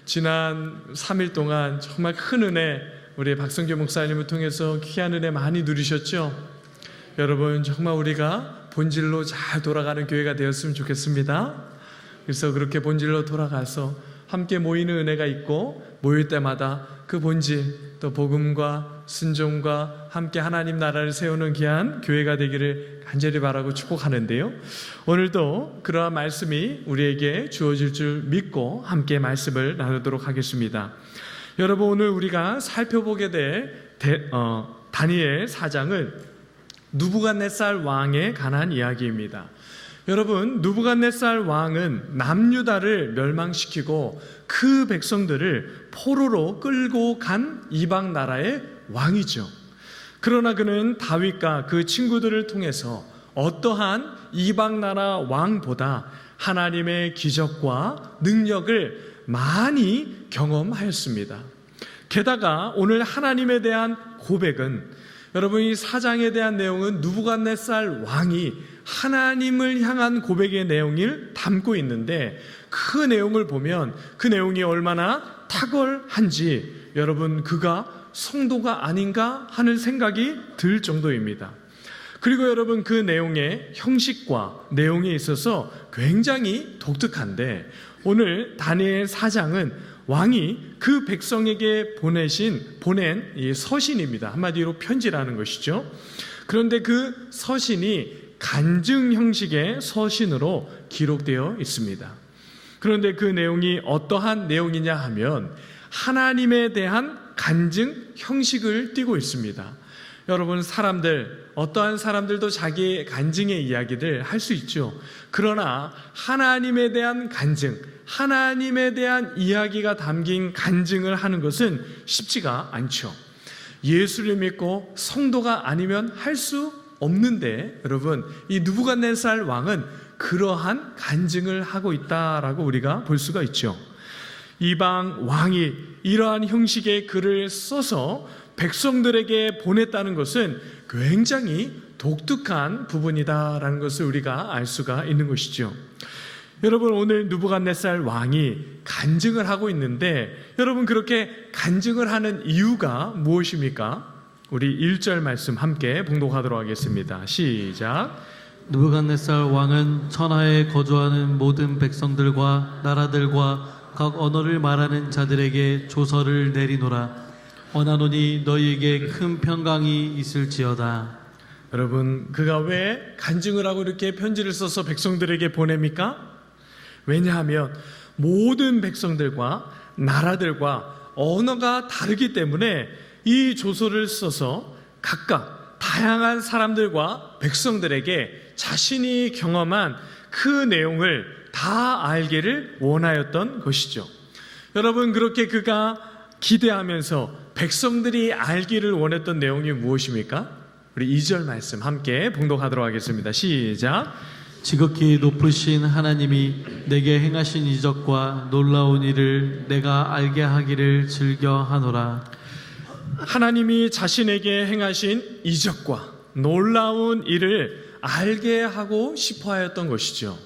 지난 3일 동안 정말 큰 은혜, 우리 박성규 목사님을 통해서 귀한 은혜 많이 누리셨죠? 여러분, 정말 우리가 본질로 잘 돌아가는 교회가 되었으면 좋겠습니다. 그래서 그렇게 본질로 돌아가서 함께 모이는 은혜가 있고, 모일 때마다 그 본질, 또 복음과 순종과 함께 하나님 나라를 세우는 귀한 교회가 되기를 간절히 바라고 축복하는데요, 오늘도 그러한 말씀이 우리에게 주어질 줄 믿고 함께 말씀을 나누도록 하겠습니다. 여러분, 오늘 우리가 살펴보게 될 다니엘 4장은 느부갓네살 왕에 관한 이야기입니다. 여러분, 느부갓네살 왕은 남유다를 멸망시키고 그 백성들을 포로로 끌고 간 이방 나라의 왕이죠. 그러나 그는 다윗과 그 친구들을 통해서 어떠한 이방 나라 왕보다 하나님의 기적과 능력을 많이 경험하였습니다. 게다가 오늘 하나님에 대한 고백은, 여러분, 이 사장에 대한 내용은 느부갓네살 왕이 하나님을 향한 고백의 내용을 담고 있는데, 그 내용을 보면 그 내용이 얼마나 탁월한지 여러분, 그가 성도가 아닌가 하는 생각이 들 정도입니다. 그리고 여러분, 그 내용의 형식과 내용에 있어서 굉장히 독특한데, 오늘 다니엘 4장은 왕이 그 백성에게 보낸 이 서신입니다. 한마디로 편지라는 것이죠. 그런데 그 서신이 간증 형식의 서신으로 기록되어 있습니다. 그런데 그 내용이 어떠한 내용이냐 하면 하나님에 대한 간증 형식을 띠고 있습니다. 여러분, 어떠한 사람들도 자기의 간증의 이야기를 할 수 있죠. 그러나 하나님에 대한 간증, 하나님에 대한 이야기가 담긴 간증을 하는 것은 쉽지가 않죠. 예수를 믿고 성도가 아니면 할 수 없는데, 여러분, 이 느부갓네살 왕은 그러한 간증을 하고 있다라고 우리가 볼 수가 있죠. 이방 왕이 이러한 형식의 글을 써서 백성들에게 보냈다는 것은 굉장히 독특한 부분이다라는 것을 우리가 알 수가 있는 것이죠. 여러분, 오늘 느부갓네살 왕이 간증을 하고 있는데, 여러분, 그렇게 간증을 하는 이유가 무엇입니까? 우리 1절 말씀 함께 봉독하도록 하겠습니다. 시작. 느부갓네살 왕은 천하에 거주하는 모든 백성들과 나라들과 각 언어를 말하는 자들에게 조서를 내리노라. 원하노니 너희에게 큰 평강이 있을지어다. 여러분, 그가 왜 간증을 하고 이렇게 편지를 써서 백성들에게 보냅니까? 왜냐하면 모든 백성들과 나라들과 언어가 다르기 때문에 이 조서를 써서 각각 다양한 사람들과 백성들에게 자신이 경험한 그 내용을 다 알기를 원하였던 것이죠. 여러분, 그렇게 그가 기대하면서 백성들이 알기를 원했던 내용이 무엇입니까? 우리 2절 말씀 함께 봉독하도록 하겠습니다. 시작. 지극히 높으신 하나님이 내게 행하신 이적과 놀라운 일을 내가 알게 하기를 즐겨하노라. 하나님이 자신에게 행하신 이적과 놀라운 일을 알게 하고 싶어 하였던 것이죠.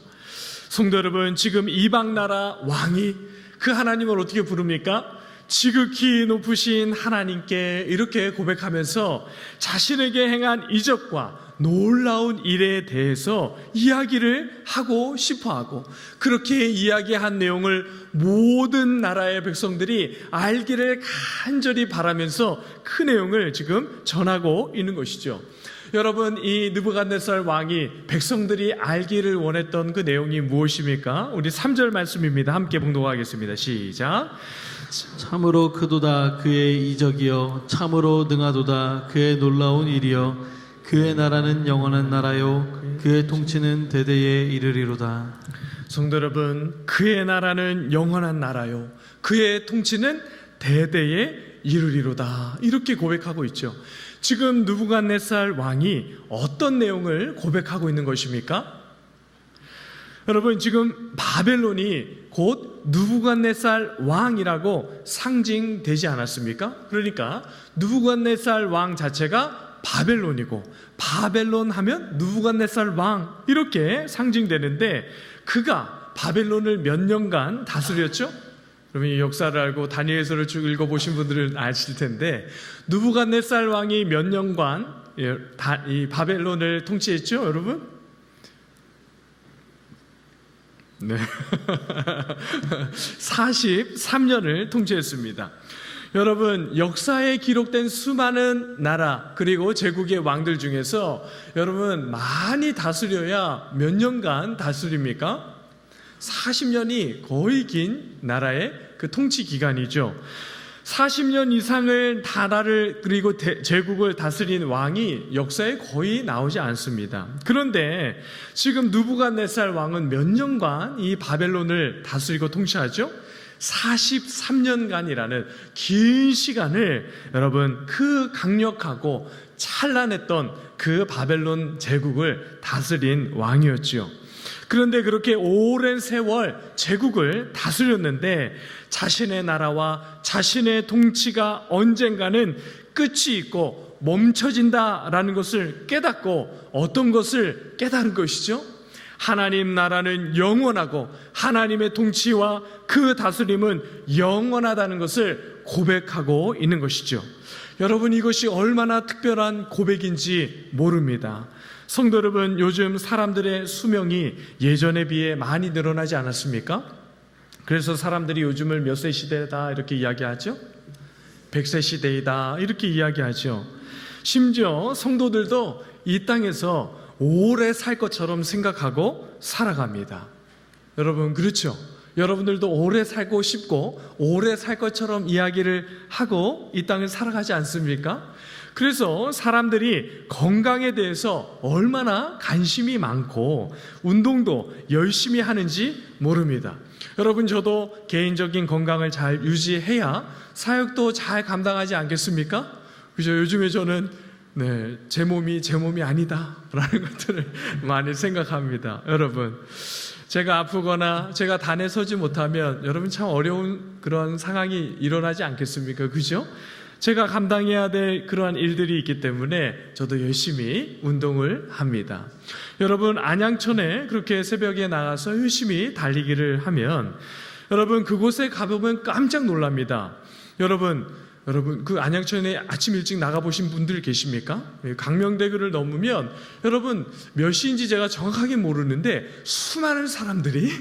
성도 여러분, 지금 이방 나라 왕이 그 하나님을 어떻게 부릅니까? 지극히 높으신 하나님께 이렇게 고백하면서 자신에게 행한 이적과 놀라운 일에 대해서 이야기를 하고 싶어하고, 그렇게 이야기한 내용을 모든 나라의 백성들이 알기를 간절히 바라면서 그 내용을 지금 전하고 있는 것이죠. 여러분, 이 느부갓네살 왕이 백성들이 알기를 원했던 그 내용이 무엇입니까? 우리 3절 말씀입니다. 함께 봉독하겠습니다. 시작. 참으로 크도다 그의 이적이여, 참으로 능하도다 그의 놀라운 일이여, 그의 나라는 영원한 나라요, 그의 통치는 대대에 이르리로다. 성도 여러분, 그의 나라는 영원한 나라요, 그의 통치는 대대에 이르리로다, 이렇게 고백하고 있죠. 지금 느부갓네살 왕이 어떤 내용을 고백하고 있는 것입니까? 여러분, 지금 바벨론이 곧 느부갓네살 왕이라고 상징되지 않았습니까? 그러니까 느부갓네살 왕 자체가 바벨론이고, 바벨론 하면 느부갓네살 왕, 이렇게 상징되는데, 그가 바벨론을 몇 년간 다스렸죠? 그러면 이 역사를 알고 다니엘서를 쭉 읽어보신 분들은 아실 텐데, 느부갓네살 왕이 몇 년간 이 바벨론을 통치했죠, 여러분? 네. 43년을 통치했습니다. 여러분, 역사에 기록된 수많은 나라 그리고 제국의 왕들 중에서 여러분 많이 다스려야 몇 년간 다스립니까? 40년이 거의 긴 나라의 그 통치 기간이죠. 40년 이상을 나라를 그리고 제국을 다스린 왕이 역사에 거의 나오지 않습니다. 그런데 지금 느부갓네살 왕은 몇 년간 이 바벨론을 다스리고 통치하죠? 43년간이라는 긴 시간을 여러분 그 강력하고 찬란했던 그 바벨론 제국을 다스린 왕이었지요. 그런데 그렇게 오랜 세월 제국을 다스렸는데 자신의 나라와 자신의 통치가 언젠가는 끝이 있고 멈춰진다라는 것을 깨닫고, 어떤 것을 깨달은 것이죠? 하나님 나라는 영원하고 하나님의 통치와 그 다스림은 영원하다는 것을 고백하고 있는 것이죠. 여러분, 이것이 얼마나 특별한 고백인지 모릅니다. 성도 여러분, 요즘 사람들의 수명이 예전에 비해 많이 늘어나지 않았습니까? 그래서 사람들이 요즘을 몇 세 시대다 이렇게 이야기하죠? 100세 시대이다 이렇게 이야기하죠. 심지어 성도들도 이 땅에서 오래 살 것처럼 생각하고 살아갑니다. 여러분, 그렇죠? 여러분들도 오래 살고 싶고 오래 살 것처럼 이야기를 하고 이 땅을 살아가지 않습니까? 그래서 사람들이 건강에 대해서 얼마나 관심이 많고 운동도 열심히 하는지 모릅니다. 여러분, 저도 개인적인 건강을 잘 유지해야 사역도 잘 감당하지 않겠습니까? 그죠? 요즘에 저는 제 몸이 아니다 라는 것들을 많이 생각합니다. 여러분, 제가 아프거나 제가 단에 서지 못하면 여러분 참 어려운 그런 상황이 일어나지 않겠습니까? 그죠? 제가 감당해야 될 그러한 일들이 있기 때문에 저도 열심히 운동을 합니다. 여러분, 안양천에 그렇게 새벽에 나가서 열심히 달리기를 하면 여러분 그곳에 가보면 깜짝 놀랍니다. 여러분 그 안양천에 아침 일찍 나가보신 분들 계십니까? 강명대교를 넘으면 여러분 몇 시인지 제가 정확하게 모르는데 수많은 사람들이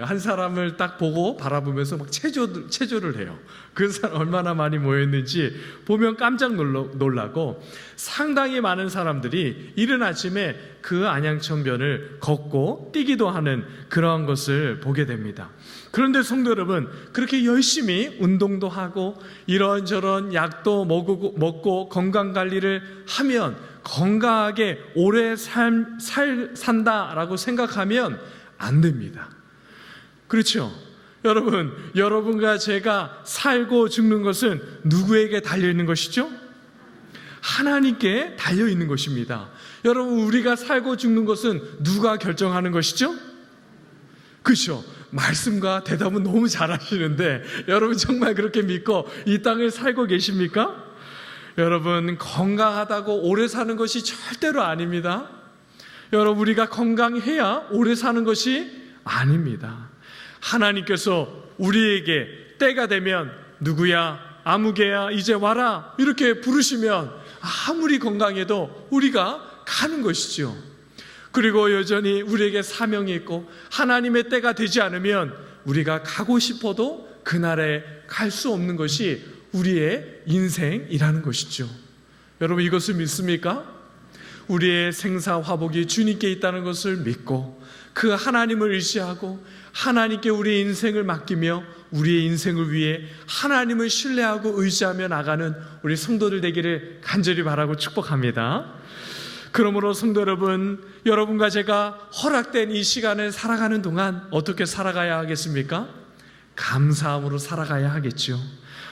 한 사람을 딱 보고 바라보면서 막 체조를 해요. 그 사람 얼마나 많이 모였는지 보면 깜짝 놀라고, 상당히 많은 사람들이 이른 아침에 그 안양천변을 걷고 뛰기도 하는 그러한 것을 보게 됩니다. 그런데 성도 여러분, 그렇게 열심히 운동도 하고 이런저런 약도 먹고 건강관리를 하면 건강하게 오래 산다라고 생각하면 안 됩니다. 그렇죠? 여러분과 제가 살고 죽는 것은 누구에게 달려있는 것이죠? 하나님께 달려있는 것입니다. 여러분, 우리가 살고 죽는 것은 누가 결정하는 것이죠? 그렇죠? 말씀과 대답은 너무 잘하시는데 여러분 정말 그렇게 믿고 이 땅을 살고 계십니까? 여러분, 건강하다고 오래 사는 것이 절대로 아닙니다. 여러분, 우리가 건강해야 오래 사는 것이 아닙니다. 하나님께서 우리에게 때가 되면 누구야, 아무개야, 이제 와라 이렇게 부르시면 아무리 건강해도 우리가 가는 것이죠. 그리고 여전히 우리에게 사명이 있고 하나님의 때가 되지 않으면 우리가 가고 싶어도 그날에 갈 수 없는 것이 우리의 인생이라는 것이죠. 여러분, 이것을 믿습니까? 우리의 생사화복이 주님께 있다는 것을 믿고 그 하나님을 의지하고 하나님께 우리의 인생을 맡기며 우리의 인생을 위해 하나님을 신뢰하고 의지하며 나가는 우리 성도들 되기를 간절히 바라고 축복합니다. 그러므로 성도 여러분, 여러분과 제가 허락된 이 시간을 살아가는 동안 어떻게 살아가야 하겠습니까? 감사함으로 살아가야 하겠죠.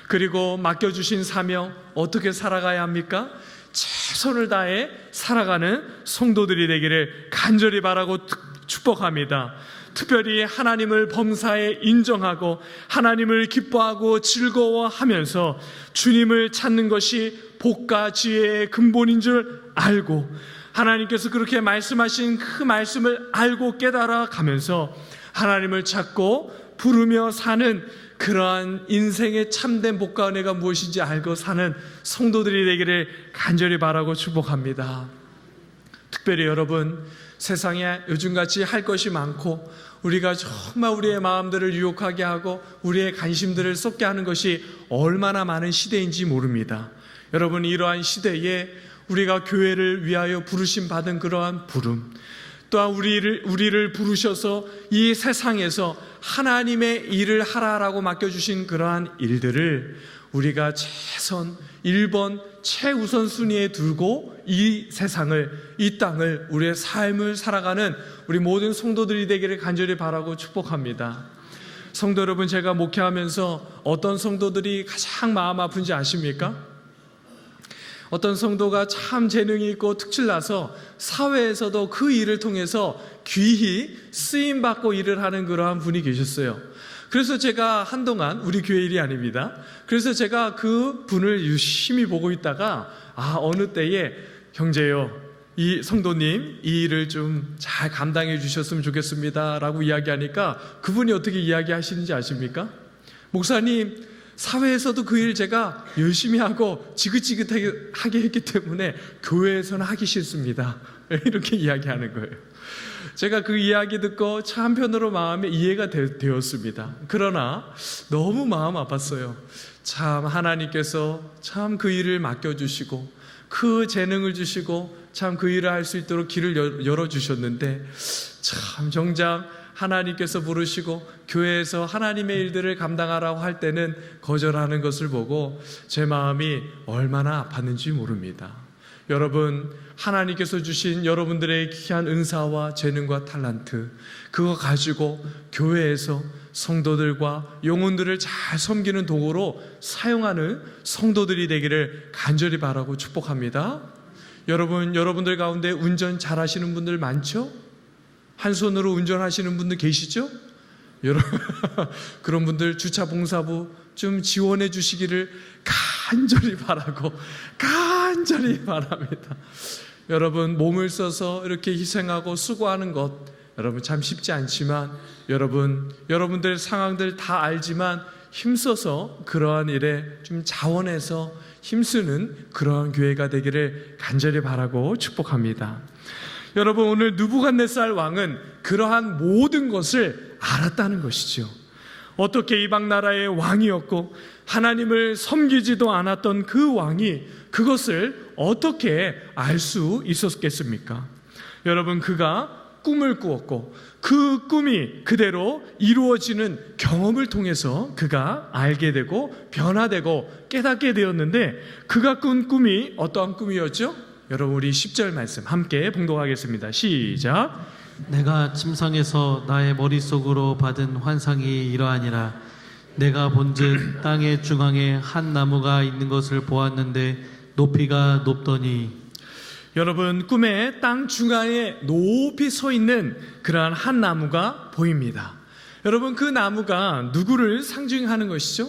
그리고 맡겨주신 사명 어떻게 살아가야 합니까? 최선을 다해 살아가는 성도들이 되기를 간절히 바라고 축복합니다. 특별히 하나님을 범사에 인정하고 하나님을 기뻐하고 즐거워하면서 주님을 찾는 것이 복과 지혜의 근본인 줄 알고 하나님께서 그렇게 말씀하신 그 말씀을 알고 깨달아 가면서 하나님을 찾고 부르며 사는 그러한 인생의 참된 복과 은혜가 무엇인지 알고 사는 성도들이 되기를 간절히 바라고 축복합니다. 특별히 여러분, 세상에 요즘같이 할 것이 많고 우리가 정말 우리의 마음들을 유혹하게 하고 우리의 관심들을 쏟게 하는 것이 얼마나 많은 시대인지 모릅니다. 여러분, 이러한 시대에 우리가 교회를 위하여 부르심 받은 그러한 부름, 또한 우리를 부르셔서 이 세상에서 하나님의 일을 하라라고 맡겨주신 그러한 일들을 우리가 최선 1번 최우선 순위에 두고 이 세상을, 이 땅을, 우리의 삶을 살아가는 우리 모든 성도들이 되기를 간절히 바라고 축복합니다. 성도 여러분, 제가 목회하면서 어떤 성도들이 가장 마음 아픈지 아십니까? 어떤 성도가 참 재능이 있고 특출나서 사회에서도 그 일을 통해서 귀히 쓰임받고 일을 하는 그러한 분이 계셨어요. 그래서 제가 한동안, 우리 교회 일이 아닙니다, 그래서 제가 그 분을 유심히 보고 있다가 어느 때에 형제요, 이 성도님 이 일을 좀 잘 감당해 주셨으면 좋겠습니다 라고 이야기하니까 그분이 어떻게 이야기하시는지 아십니까? 목사님, 사회에서도 그 일 제가 열심히 하고 지긋지긋하게 했기 때문에 교회에서는 하기 싫습니다, 이렇게 이야기하는 거예요. 제가 그 이야기 듣고 참 한편으로 마음에 이해가 되었습니다. 그러나 너무 마음 아팠어요. 참 하나님께서 참 그 일을 맡겨주시고 그 재능을 주시고 참 그 일을 할 수 있도록 길을 열어주셨는데, 참 정작 하나님께서 부르시고 교회에서 하나님의 일들을 감당하라고 할 때는 거절하는 것을 보고 제 마음이 얼마나 아팠는지 모릅니다. 여러분, 하나님께서 주신 여러분들의 귀한 은사와 재능과 탤런트, 그거 가지고 교회에서 성도들과 영혼들을 잘 섬기는 도구로 사용하는 성도들이 되기를 간절히 바라고 축복합니다. 여러분들 가운데 운전 잘하시는 분들 많죠? 한 손으로 운전하시는 분들 계시죠? 여러분, 그런 분들 주차 봉사부 좀 지원해 주시기를 간절히 바라고 간절히 바랍니다. 여러분, 몸을 써서 이렇게 희생하고 수고하는 것, 여러분 참 쉽지 않지만 여러분들 상황들 다 알지만 힘써서 그러한 일에 좀 자원해서 힘쓰는 그러한 교회가 되기를 간절히 바라고 축복합니다. 여러분, 오늘 느부갓네살 왕은 그러한 모든 것을 알았다는 것이죠. 어떻게 이방 나라의 왕이었고 하나님을 섬기지도 않았던 그 왕이 그것을 어떻게 알 수 있었겠습니까? 여러분, 그가 꿈을 꾸었고 그 꿈이 그대로 이루어지는 경험을 통해서 그가 알게 되고 변화되고 깨닫게 되었는데, 그가 꾼 꿈이 어떠한 꿈이었죠? 여러분, 우리 10절 말씀 함께 봉독하겠습니다. 시작. 내가 침상에서 나의 머릿속으로 받은 환상이 이러하니라. 내가 본즉 땅의 중앙에 한 나무가 있는 것을 보았는데 높이가 높더니. 여러분, 꿈에 땅 중앙에 높이 서 있는 그러한 한 나무가 보입니다. 여러분, 그 나무가 누구를 상징하는 것이죠?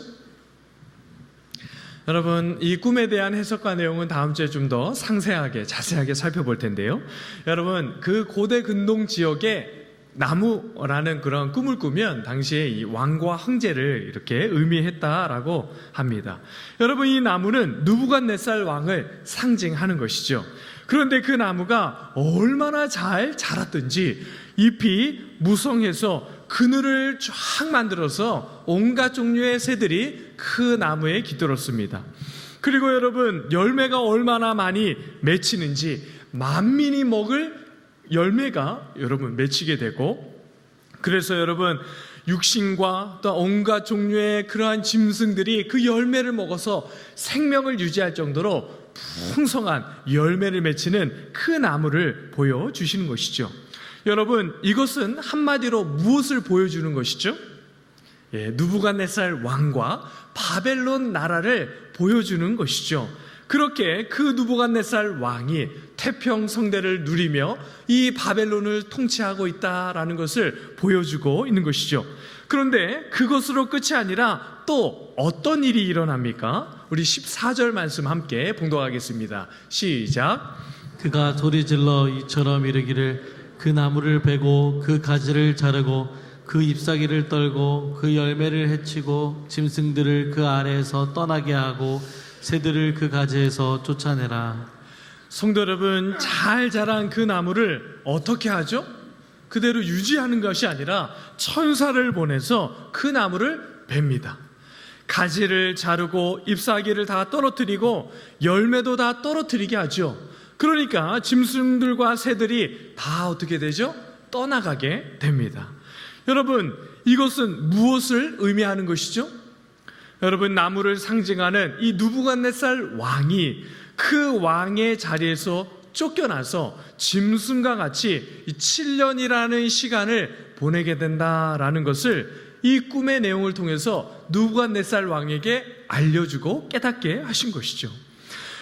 여러분, 이 꿈에 대한 해석과 내용은 다음 주에 좀 더 상세하게 자세하게 살펴볼 텐데요. 여러분, 그 고대 근동 지역에 나무라는 그런 꿈을 꾸면 당시에 이 왕과 황제를 이렇게 의미했다라고 합니다. 여러분, 이 나무는 느부갓네살 왕을 상징하는 것이죠. 그런데 그 나무가 얼마나 잘 자랐든지 잎이 무성해서 그늘을 쫙 만들어서 온갖 종류의 새들이 그 나무에 깃들었습니다. 그리고 여러분, 열매가 얼마나 많이 맺히는지 만민이 먹을 열매가 여러분 맺히게 되고, 그래서 여러분 육신과 또 온갖 종류의 그러한 짐승들이 그 열매를 먹어서 생명을 유지할 정도로 풍성한 열매를 맺히는 그 나무를 보여주시는 것이죠. 여러분, 이것은 한마디로 무엇을 보여주는 것이죠? 느부갓네살 왕과 바벨론 나라를 보여주는 것이죠. 그렇게 그 느부갓네살 왕이 태평성대를 누리며 이 바벨론을 통치하고 있다라는 것을 보여주고 있는 것이죠. 그런데 그것으로 끝이 아니라 또 어떤 일이 일어납니까? 우리 14절 말씀 함께 봉독하겠습니다. 시작. 그가 소리질러 이처럼 이르기를 그 나무를 베고 그 가지를 자르고 그 잎사귀를 떨고 그 열매를 해치고 짐승들을 그 아래에서 떠나게 하고 새들을 그 가지에서 쫓아내라. 성도 여러분, 잘 자란 그 나무를 어떻게 하죠? 그대로 유지하는 것이 아니라 천사를 보내서 그 나무를 뱁니다. 가지를 자르고 잎사귀를 다 떨어뜨리고 열매도 다 떨어뜨리게 하죠. 그러니까 짐승들과 새들이 다 어떻게 되죠? 떠나가게 됩니다. 여러분, 이것은 무엇을 의미하는 것이죠? 여러분, 나무를 상징하는 이 느부갓네살 왕이 그 왕의 자리에서 쫓겨나서 짐승과 같이 7년이라는 시간을 보내게 된다라는 것을 이 꿈의 내용을 통해서 느부갓네살 왕에게 알려주고 깨닫게 하신 것이죠.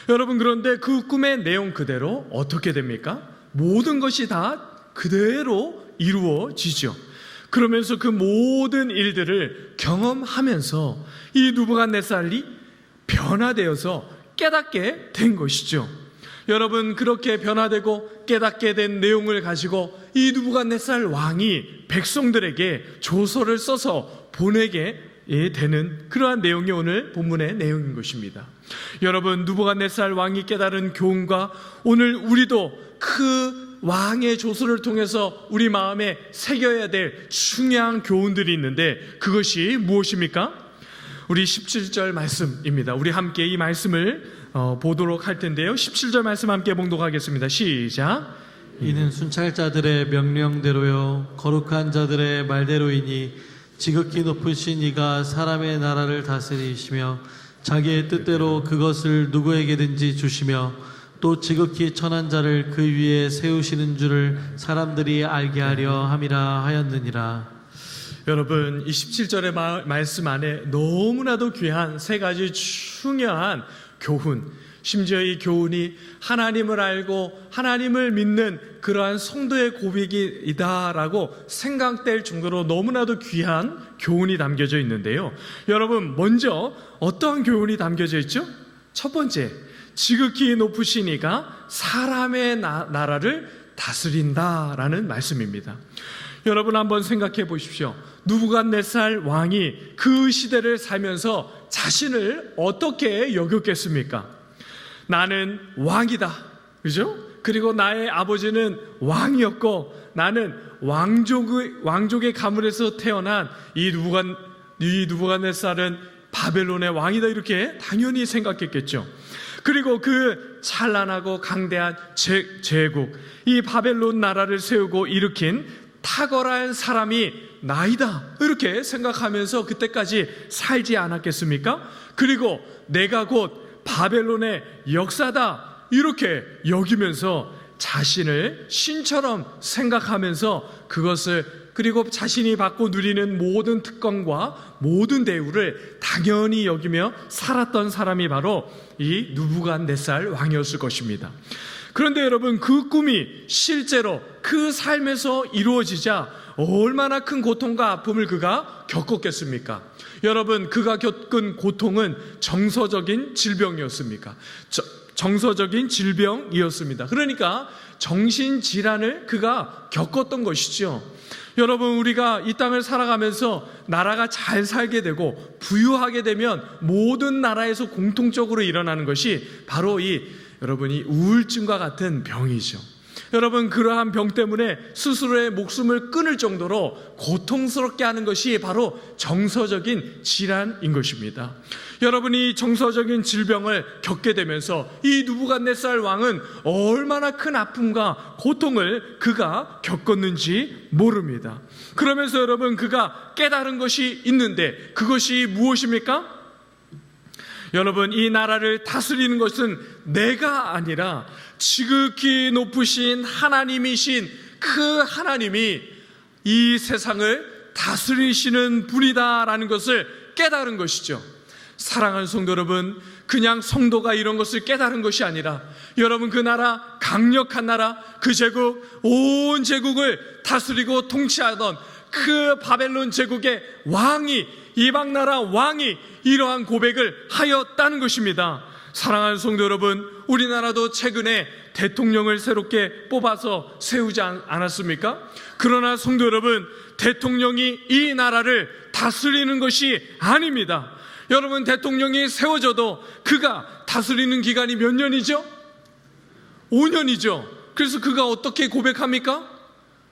여러분, 그런데 그 꿈의 내용 그대로 어떻게 됩니까? 모든 것이 다 그대로 이루어지죠. 그러면서 그 모든 일들을 경험하면서 이 느부갓네살이 변화되어서 깨닫게 된 것이죠. 여러분, 그렇게 변화되고 깨닫게 된 내용을 가지고 이 느부갓네살 왕이 백성들에게 조서를 써서 보내게 되는 그러한 내용이 오늘 본문의 내용인 것입니다. 여러분, 느부갓네살 왕이 깨달은 교훈과 오늘 우리도 그 왕의 조서를 통해서 우리 마음에 새겨야 될 중요한 교훈들이 있는데 그것이 무엇입니까? 우리 17절 말씀입니다. 우리 함께 이 말씀을 보도록 할 텐데요. 17절 말씀 함께 봉독하겠습니다. 시작. 이는 순찰자들의 명령대로요 거룩한 자들의 말대로이니 지극히 높으신 이가 사람의 나라를 다스리시며 자기의 뜻대로 그것을 누구에게든지 주시며 또 지극히 천한 자를 그 위에 세우시는 줄을 사람들이 알게 하려 함이라 하였느니라. 여러분, 이 17절의 말씀 안에 너무나도 귀한 세 가지 중요한 교훈, 심지어 이 교훈이 하나님을 알고 하나님을 믿는 그러한 성도의 고백이다라고 생각될 정도로 너무나도 귀한 교훈이 담겨져 있는데요. 여러분, 먼저 어떠한 교훈이 담겨져 있죠? 첫 번째, 지극히 높으신 이가 사람의 나라를 다스린다라는 말씀입니다. 여러분, 한번 생각해 보십시오. 느부갓네살 왕이 그 시대를 살면서 자신을 어떻게 여겼겠습니까? 나는 왕이다, 그죠? 그리고 나의 아버지는 왕이었고 나는 왕족의 가문에서 태어난 이 느부갓네살은 바벨론의 왕이다, 이렇게 당연히 생각했겠죠. 그리고 그 찬란하고 강대한 제국, 이 바벨론 나라를 세우고 일으킨 탁월한 사람이 나이다, 이렇게 생각하면서 그때까지 살지 않았겠습니까? 그리고 내가 곧 바벨론의 역사다, 이렇게 여기면서 자신을 신처럼 생각하면서 그것을, 그리고 자신이 받고 누리는 모든 특권과 모든 대우를 당연히 여기며 살았던 사람이 바로 이 느부갓네살 왕이었을 것입니다. 그런데 여러분, 그 꿈이 실제로 그 삶에서 이루어지자 얼마나 큰 고통과 아픔을 그가 겪었겠습니까? 여러분, 그가 겪은 고통은 정서적인 질병이었습니까? 정서적인 질병이었습니다. 그러니까 정신질환을 그가 겪었던 것이죠. 여러분, 우리가 이 땅을 살아가면서 나라가 잘 살게 되고 부유하게 되면 모든 나라에서 공통적으로 일어나는 것이 바로 여러분이 우울증과 같은 병이죠. 여러분, 그러한 병 때문에 스스로의 목숨을 끊을 정도로 고통스럽게 하는 것이 바로 정서적인 질환인 것입니다. 여러분이 정서적인 질병을 겪게 되면서 이 느부갓네살 왕은 얼마나 큰 아픔과 고통을 그가 겪었는지 모릅니다. 그러면서 여러분, 그가 깨달은 것이 있는데 그것이 무엇입니까? 여러분, 이 나라를 다스리는 것은 내가 아니라 지극히 높으신 하나님이신 그 하나님이 이 세상을 다스리시는 분이다라는 것을 깨달은 것이죠. 사랑하는 성도 여러분, 그냥 성도가 이런 것을 깨달은 것이 아니라 여러분, 그 나라, 강력한 나라, 그 제국, 온 제국을 다스리고 통치하던 그 바벨론 제국의 왕이, 이방 나라 왕이 이러한 고백을 하였다는 것입니다. 사랑하는 성도 여러분, 우리나라도 최근에 대통령을 새롭게 뽑아서 세우지 않았습니까? 그러나 성도 여러분, 대통령이 이 나라를 다스리는 것이 아닙니다. 여러분, 대통령이 세워져도 그가 다스리는 기간이 몇 년이죠? 5년이죠. 그래서 그가 어떻게 고백합니까?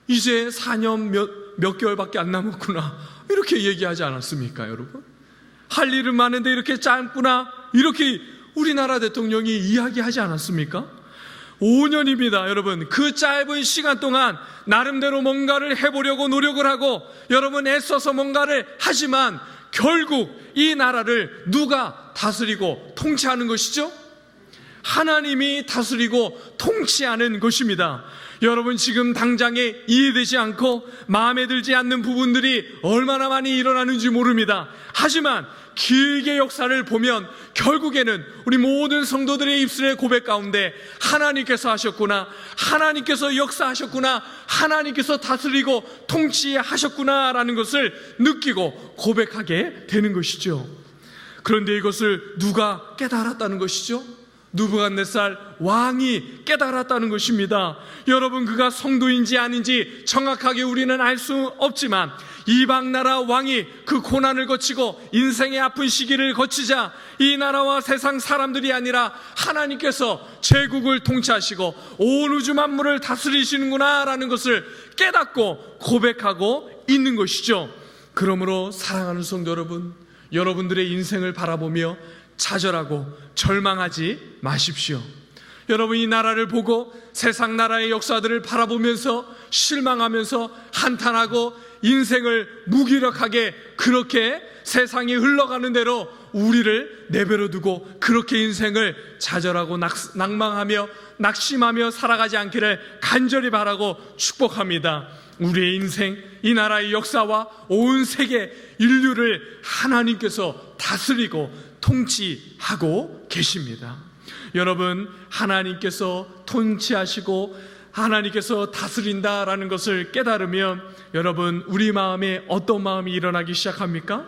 이제 4년 몇 개월밖에 안 남았구나, 이렇게 얘기하지 않았습니까, 여러분? 할 일은 많은데 이렇게 짧구나, 이렇게 우리나라 대통령이 이야기하지 않았습니까? 5년입니다, 여러분. 그 짧은 시간 동안 나름대로 뭔가를 해보려고 노력을 하고 여러분 애써서 뭔가를 하지만 결국 이 나라를 누가 다스리고 통치하는 것이죠? 하나님이 다스리고 통치하는 것입니다. 여러분, 지금 당장에 이해되지 않고 마음에 들지 않는 부분들이 얼마나 많이 일어나는지 모릅니다. 하지만 길게 역사를 보면 결국에는 우리 모든 성도들의 입술의 고백 가운데 하나님께서 하셨구나, 하나님께서 역사하셨구나, 하나님께서 다스리고 통치하셨구나 라는 것을 느끼고 고백하게 되는 것이죠. 그런데 이것을 누가 깨달았다는 것이죠? 느부갓네살 왕이 깨달았다는 것입니다. 여러분, 그가 성도인지 아닌지 정확하게 우리는 알 수 없지만 이방 나라 왕이 그 고난을 거치고 인생의 아픈 시기를 거치자 이 나라와 세상 사람들이 아니라 하나님께서 제국을 통치하시고 온 우주 만물을 다스리시는구나 라는 것을 깨닫고 고백하고 있는 것이죠. 그러므로 사랑하는 성도 여러분, 여러분들의 인생을 바라보며 좌절하고 절망하지 마십시오. 여러분, 이 나라를 보고 세상 나라의 역사들을 바라보면서 실망하면서 한탄하고 인생을 무기력하게 그렇게 세상이 흘러가는 대로 우리를 내버려 두고 그렇게 인생을 좌절하고 낭망하며 낙심하며 살아가지 않기를 간절히 바라고 축복합니다. 우리의 인생, 이 나라의 역사와 온 세계 인류를 하나님께서 다스리고 통치하고 계십니다. 여러분, 하나님께서 통치하시고 하나님께서 다스린다라는 것을 깨달으면 여러분, 우리 마음에 어떤 마음이 일어나기 시작합니까?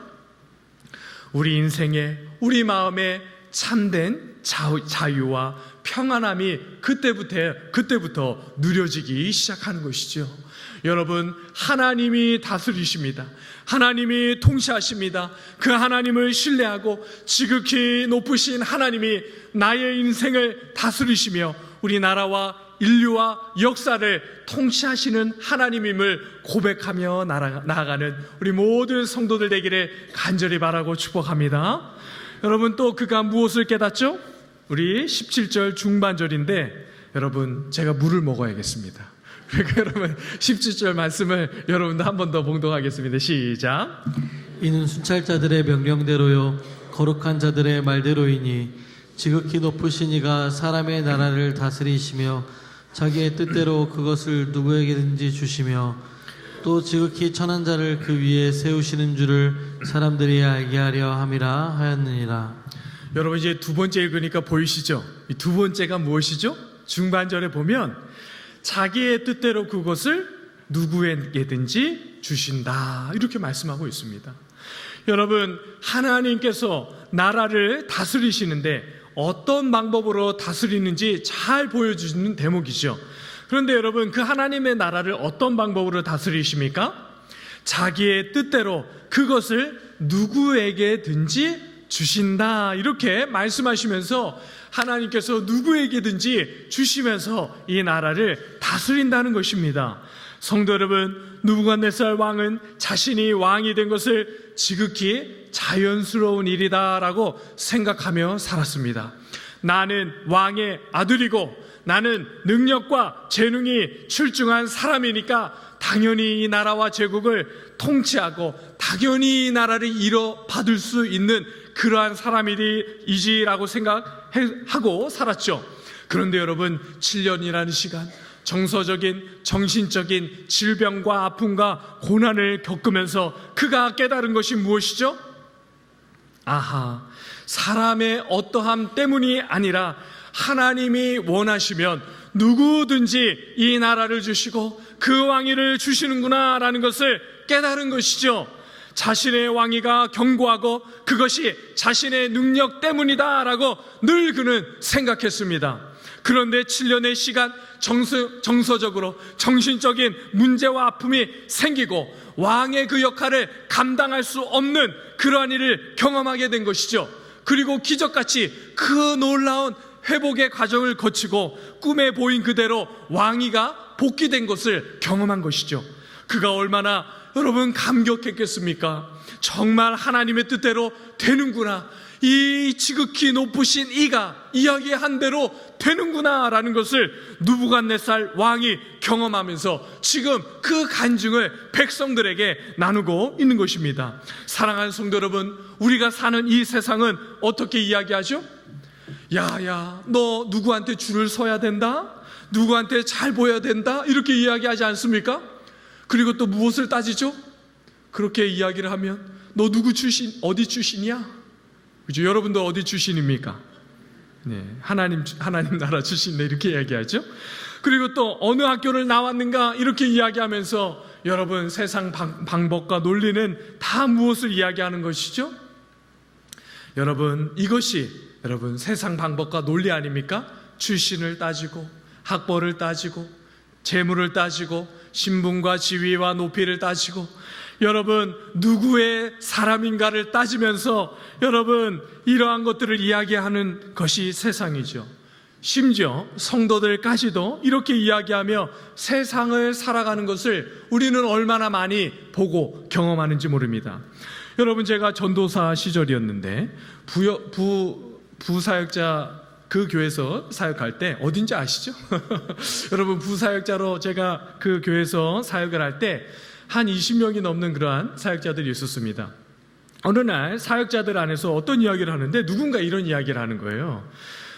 우리 인생에, 우리 마음에 참된 자유와 평안함이 그때부터 누려지기 시작하는 것이죠. 여러분, 하나님이 다스리십니다. 하나님이 통치하십니다. 그 하나님을 신뢰하고 지극히 높으신 하나님이 나의 인생을 다스리시며 우리 나라와 인류와 역사를 통치하시는 하나님임을 고백하며 나아가는 우리 모든 성도들 되기를 간절히 바라고 축복합니다. 여러분, 또 그가 무엇을 깨닫죠? 우리 17절 중반절인데 여러분, 제가 물을 먹어야겠습니다. 그러니까 여러분, 17절 말씀을 여러분도 한 번 더 봉독하겠습니다. 시작. 이는 순찰자들의 명령대로요 거룩한 자들의 말대로이니 지극히 높으신 이가 사람의 나라를 다스리시며 자기의 뜻대로 그것을 누구에게든지 주시며 또 지극히 천한 자를 그 위에 세우시는 줄을 사람들이 알게 하려 함이라 하였느니라. 여러분, 이제 두 번째 읽으니까 보이시죠? 이 두 번째가 무엇이죠? 중반절에 보면 자기의 뜻대로 그것을 누구에게든지 주신다, 이렇게 말씀하고 있습니다. 여러분, 하나님께서 나라를 다스리시는데 어떤 방법으로 다스리는지 잘 보여주시는 대목이죠. 그런데 여러분, 그 하나님의 나라를 어떤 방법으로 다스리십니까? 자기의 뜻대로 그것을 누구에게든지 주신다, 이렇게 말씀하시면서 하나님께서 누구에게든지 주시면서 이 나라를 다스린다는 것입니다. 성도 여러분, 느부갓네살 왕은 자신이 왕이 된 것을 지극히 자연스러운 일이다라고 생각하며 살았습니다. 나는 왕의 아들이고 나는 능력과 재능이 출중한 사람이니까 당연히 이 나라와 제국을 통치하고 당연히 이 나라를 이뤄받을 수 있는 그러한 사람이지라고 생각하고 살았죠. 그런데 여러분, 7년이라는 시간, 정서적인, 정신적인 질병과 아픔과 고난을 겪으면서 그가 깨달은 것이 무엇이죠? 아하, 사람의 어떠함 때문이 아니라 하나님이 원하시면 누구든지 이 나라를 주시고 그 왕위를 주시는구나 라는 것을 깨달은 것이죠. 자신의 왕위가 견고하고 그것이 자신의 능력 때문이다 라고 늘 그는 생각했습니다. 그런데 7년의 시간, 정서적으로 정신적인 문제와 아픔이 생기고 왕의 그 역할을 감당할 수 없는 그러한 일을 경험하게 된 것이죠. 그리고 기적같이 그 놀라운 회복의 과정을 거치고 꿈에 보인 그대로 왕위가 복귀된 것을 경험한 것이죠. 그가 얼마나 여러분 감격했겠습니까? 정말 하나님의 뜻대로 되는구나, 이 지극히 높으신 이가 이야기한 대로 되는구나 라는 것을 느부갓네살 왕이 경험하면서 지금 그 간증을 백성들에게 나누고 있는 것입니다. 사랑하는 성도 여러분, 우리가 사는 이 세상은 어떻게 이야기하죠? 야야, 너 누구한테 줄을 서야 된다? 누구한테 잘 보여야 된다? 이렇게 이야기하지 않습니까? 그리고 또 무엇을 따지죠? 그렇게 이야기를 하면 너 누구 출신, 어디 출신이야? 그죠? 여러분도 어디 출신입니까? 네, 하나님 나라 출신네, 이렇게 이야기하죠. 그리고 또 어느 학교를 나왔는가 이렇게 이야기하면서 여러분 세상 방법과 논리는 다 무엇을 이야기하는 것이죠? 여러분, 이것이 여러분 세상 방법과 논리 아닙니까? 출신을 따지고 학벌을 따지고 재물을 따지고 신분과 지위와 높이를 따지고 여러분 누구의 사람인가를 따지면서 여러분 이러한 것들을 이야기하는 것이 세상이죠. 심지어 성도들까지도 이렇게 이야기하며 세상을 살아가는 것을 우리는 얼마나 많이 보고 경험하는지 모릅니다. 여러분, 제가 전도사 시절이었는데 부사역자 그 교회에서 사역할 때 어딘지 아시죠? 여러분, 부사역자로 제가 그 교회에서 사역을 할 때 한 20명이 넘는 그러한 사역자들이 있었습니다. 어느 날 사역자들 안에서 어떤 이야기를 하는데 누군가 이런 이야기를 하는 거예요.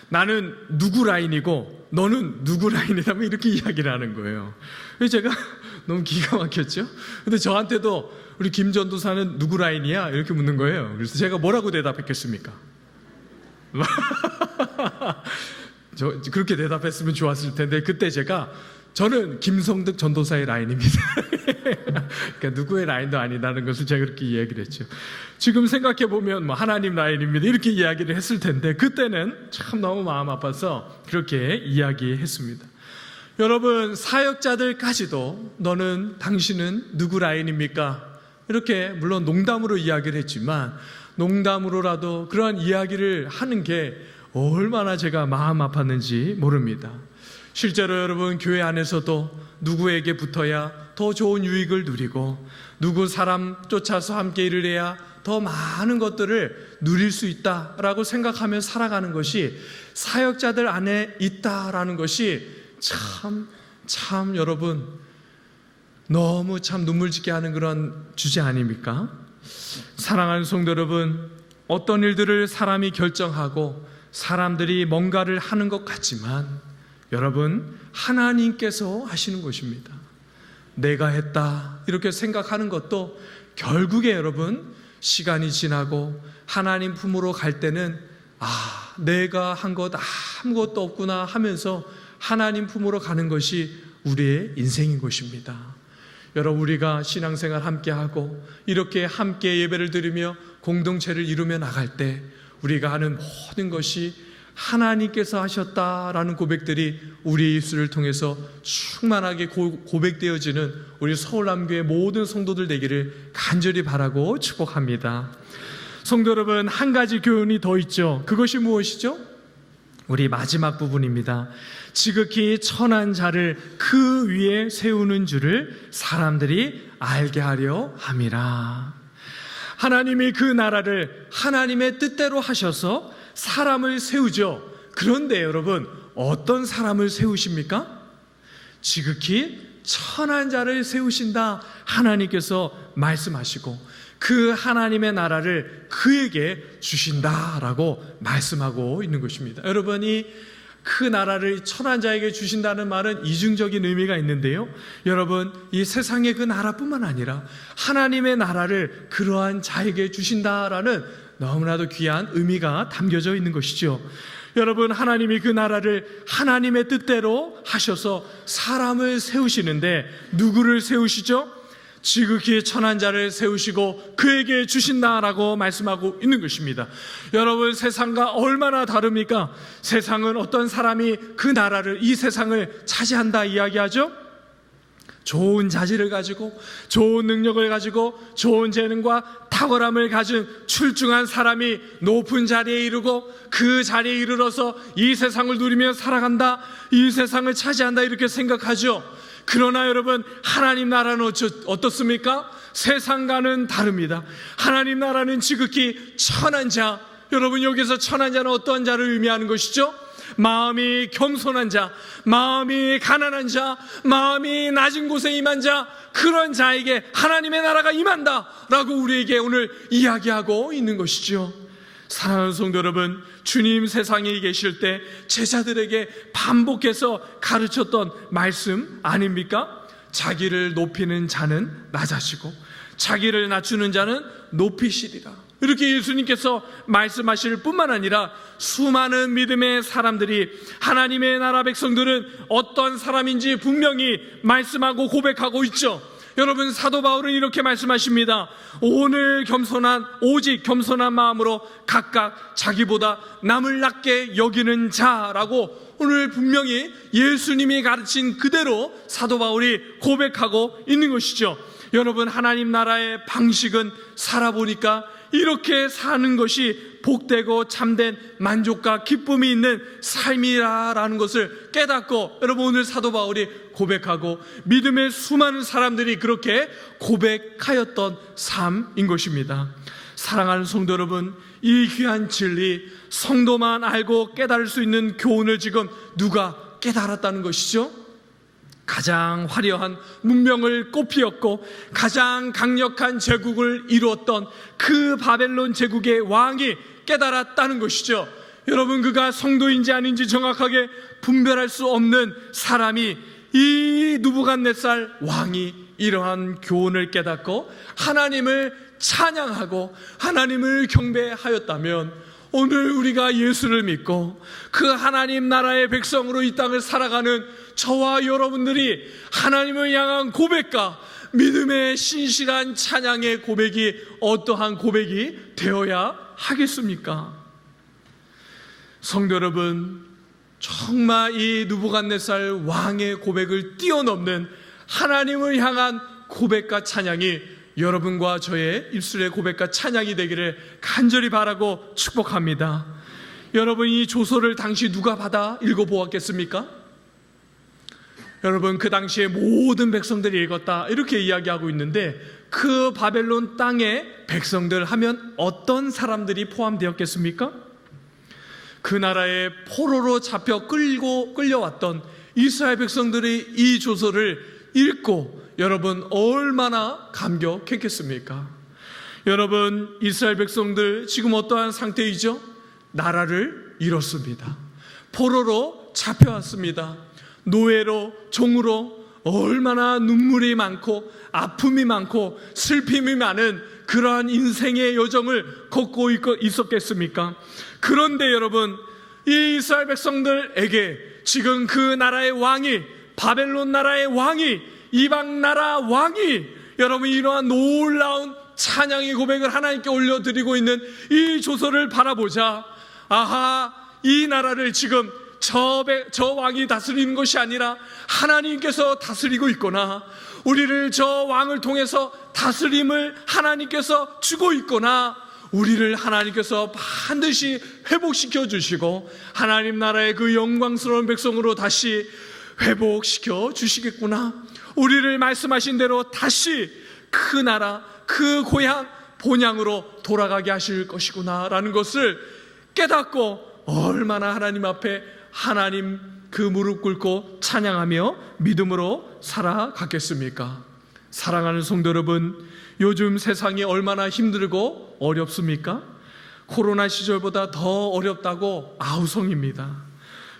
나는 누구 라인이고 너는 누구 라인이다, 이렇게 이야기를 하는 거예요. 그래서 제가 너무 기가 막혔죠. 근데 저한테도 우리 김 전도사는 누구 라인이야? 이렇게 묻는 거예요. 그래서 제가 뭐라고 대답했겠습니까? 그렇게 대답했으면 좋았을 텐데 그때 저는 김성득 전도사의 라인입니다. 그러니까 누구의 라인도 아니라는 것을 제가 그렇게 이야기를 했죠. 지금 생각해보면 하나님 라인입니다, 이렇게 이야기를 했을 텐데 그때는 참 너무 마음 아파서 그렇게 이야기했습니다. 여러분, 사역자들까지도 당신은 누구 라인입니까? 이렇게 물론 농담으로 이야기를 했지만 농담으로라도 그러한 이야기를 하는 게 얼마나 제가 마음 아팠는지 모릅니다. 실제로 여러분, 교회 안에서도 누구에게 붙어야 더 좋은 유익을 누리고 누구 사람 쫓아서 함께 일을 해야 더 많은 것들을 누릴 수 있다라고 생각하며 살아가는 것이 사역자들 안에 있다라는 것이 참 여러분 너무 참 눈물 짓게 하는 그런 주제 아닙니까? 사랑하는 성도 여러분, 어떤 일들을 사람이 결정하고 사람들이 뭔가를 하는 것 같지만 여러분, 하나님께서 하시는 것입니다. 내가 했다 이렇게 생각하는 것도 결국에 여러분 시간이 지나고 하나님 품으로 갈 때는 내가 한 것 아무것도 없구나 하면서 하나님 품으로 가는 것이 우리의 인생인 것입니다. 여러분, 우리가 신앙생활 함께하고 이렇게 함께 예배를 드리며 공동체를 이루며 나갈 때 우리가 하는 모든 것이 하나님께서 하셨다라는 고백들이 우리의 입술을 통해서 충만하게 고백되어지는 우리 서울남교회 모든 성도들 되기를 간절히 바라고 축복합니다. 성도 여러분, 한 가지 교훈이 더 있죠. 그것이 무엇이죠? 우리 마지막 부분입니다. 지극히 천한 자를 그 위에 세우는 줄을 사람들이 알게 하려 함이라. 하나님이 그 나라를 하나님의 뜻대로 하셔서 사람을 세우죠. 그런데 여러분, 어떤 사람을 세우십니까? 지극히 천한 자를 세우신다 하나님께서 말씀하시고 그 하나님의 나라를 그에게 주신다라고 말씀하고 있는 것입니다. 여러분이 그 나라를 천한 자에게 주신다는 말은 이중적인 의미가 있는데요, 여러분, 이 세상의 그 나라뿐만 아니라 하나님의 나라를 그러한 자에게 주신다라는 너무나도 귀한 의미가 담겨져 있는 것이죠. 여러분, 하나님이 그 나라를 하나님의 뜻대로 하셔서 사람을 세우시는데 누구를 세우시죠? 지극히 천한 자를 세우시고 그에게 주신다라고 말씀하고 있는 것입니다. 여러분, 세상과 얼마나 다릅니까? 세상은 어떤 사람이 그 나라를, 이 세상을 차지한다 이야기하죠? 좋은 자질을 가지고 좋은 능력을 가지고 좋은 재능과 탁월함을 가진 출중한 사람이 높은 자리에 이르고 그 자리에 이르러서 이 세상을 누리며 살아간다, 이 세상을 차지한다, 이렇게 생각하죠. 그러나 여러분, 하나님 나라는 어떻습니까? 세상과는 다릅니다. 하나님 나라는 지극히 천한 자, 여러분 여기서 천한 자는 어떠한 자를 의미하는 것이죠? 마음이 겸손한 자, 마음이 가난한 자, 마음이 낮은 곳에 임한 자, 그런 자에게 하나님의 나라가 임한다 라고 우리에게 오늘 이야기하고 있는 것이죠. 사랑하는 성도 여러분, 주님 세상에 계실 때 제자들에게 반복해서 가르쳤던 말씀 아닙니까? 자기를 높이는 자는 낮아지고 자기를 낮추는 자는 높이시리라, 이렇게 예수님께서 말씀하실 뿐만 아니라 수많은 믿음의 사람들이, 하나님의 나라 백성들은 어떤 사람인지 분명히 말씀하고 고백하고 있죠. 여러분, 사도 바울은 이렇게 말씀하십니다. 오직 겸손한 마음으로 각각 자기보다 남을 낮게 여기는 자라고 오늘 분명히 예수님이 가르친 그대로 사도 바울이 고백하고 있는 것이죠. 여러분, 하나님 나라의 방식은 살아보니까 이렇게 사는 것이 복되고 참된 만족과 기쁨이 있는 삶이라는 것을 깨닫고, 여러분 오늘 사도 바울이 고백하고 믿음의 수많은 사람들이 그렇게 고백하였던 삶인 것입니다. 사랑하는 성도 여러분, 이 귀한 진리, 성도만 알고 깨달을 수 있는 교훈을 지금 누가 깨달았다는 것이죠? 가장 화려한 문명을 꽃피웠고 가장 강력한 제국을 이루었던 그 바벨론 제국의 왕이 깨달았다는 것이죠. 여러분, 그가 성도인지 아닌지 정확하게 분별할 수 없는 사람이, 이 느부갓네살 왕이 이러한 교훈을 깨닫고 하나님을 찬양하고 하나님을 경배하였다면, 오늘 우리가 예수를 믿고 그 하나님 나라의 백성으로 이 땅을 살아가는 저와 여러분들이 하나님을 향한 고백과 믿음의 신실한 찬양의 고백이 어떠한 고백이 되어야 하겠습니까? 성도 여러분, 정말 이 느부갓네살 왕의 고백을 뛰어넘는 하나님을 향한 고백과 찬양이 여러분과 저의 입술의 고백과 찬양이 되기를 간절히 바라고 축복합니다. 여러분, 이 조서를 당시 누가 받아 읽어보았겠습니까? 여러분, 그 당시에 모든 백성들이 읽었다 이렇게 이야기하고 있는데, 그 바벨론 땅의 백성들 하면 어떤 사람들이 포함되었겠습니까? 그 나라의 포로로 잡혀 끌려왔던 이스라엘 백성들이 이 조서를 읽고 여러분 얼마나 감격했겠습니까? 여러분, 이스라엘 백성들 지금 어떠한 상태이죠? 나라를 잃었습니다. 포로로 잡혀왔습니다. 노예로, 종으로 얼마나 눈물이 많고 아픔이 많고 슬픔이 많은 그러한 인생의 여정을 걷고 있었겠습니까? 그런데 여러분, 이 이스라엘 백성들에게 지금 그 나라의 왕이, 바벨론 나라의 왕이, 이방 나라 왕이, 여러분 이러한 놀라운 찬양의 고백을 하나님께 올려드리고 있는 이 조서를 바라보자, 아하, 이 나라를 지금 저 왕이 다스리는 것이 아니라 하나님께서 다스리고 있구나, 우리를 저 왕을 통해서 다스림을 하나님께서 주고 있구나, 우리를 하나님께서 반드시 회복시켜 주시고 하나님 나라의 그 영광스러운 백성으로 다시 회복시켜 주시겠구나, 우리를 말씀하신 대로 다시 그 나라, 그 고향, 본향으로 돌아가게 하실 것이구나 라는 것을 깨닫고 얼마나 하나님 앞에 하나님 그 무릎 꿇고 찬양하며 믿음으로 살아갔겠습니까? 사랑하는 성도 여러분, 요즘 세상이 얼마나 힘들고 어렵습니까? 코로나 시절보다 더 어렵다고 아우성입니다.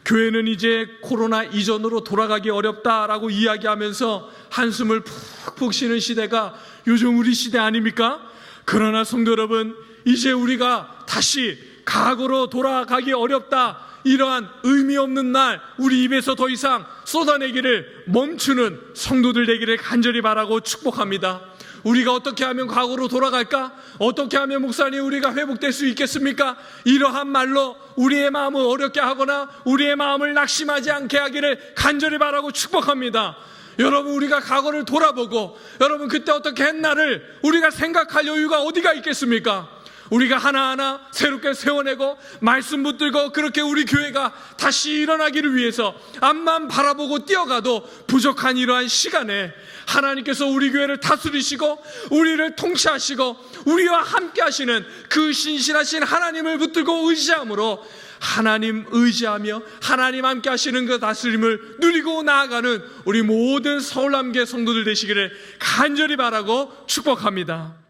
교회는 이제 코로나 이전으로 돌아가기 어렵다라고 이야기하면서 한숨을 푹푹 쉬는 시대가 요즘 우리 시대 아닙니까? 그러나 성도 여러분, 이제 우리가 다시 과거로 돌아가기 어렵다, 이러한 의미 없는 날 우리 입에서 더 이상 쏟아내기를 멈추는 성도들 되기를 간절히 바라고 축복합니다. 우리가 어떻게 하면 과거로 돌아갈까? 어떻게 하면 목사님 우리가 회복될 수 있겠습니까? 이러한 말로 우리의 마음을 어렵게 하거나 우리의 마음을 낙심하지 않게 하기를 간절히 바라고 축복합니다. 여러분, 우리가 과거를 돌아보고 여러분 그때 어떻게 했나를 우리가 생각할 여유가 어디가 있겠습니까? 우리가 하나하나 새롭게 세워내고 말씀 붙들고 그렇게 우리 교회가 다시 일어나기를 위해서 앞만 바라보고 뛰어가도 부족한 이러한 시간에 하나님께서 우리 교회를 다스리시고 우리를 통치하시고 우리와 함께 하시는 그 신실하신 하나님을 붙들고 의지함으로 하나님 의지하며 하나님 함께 하시는 그 다스림을 누리고 나아가는 우리 모든 서울남교회 성도들 되시기를 간절히 바라고 축복합니다.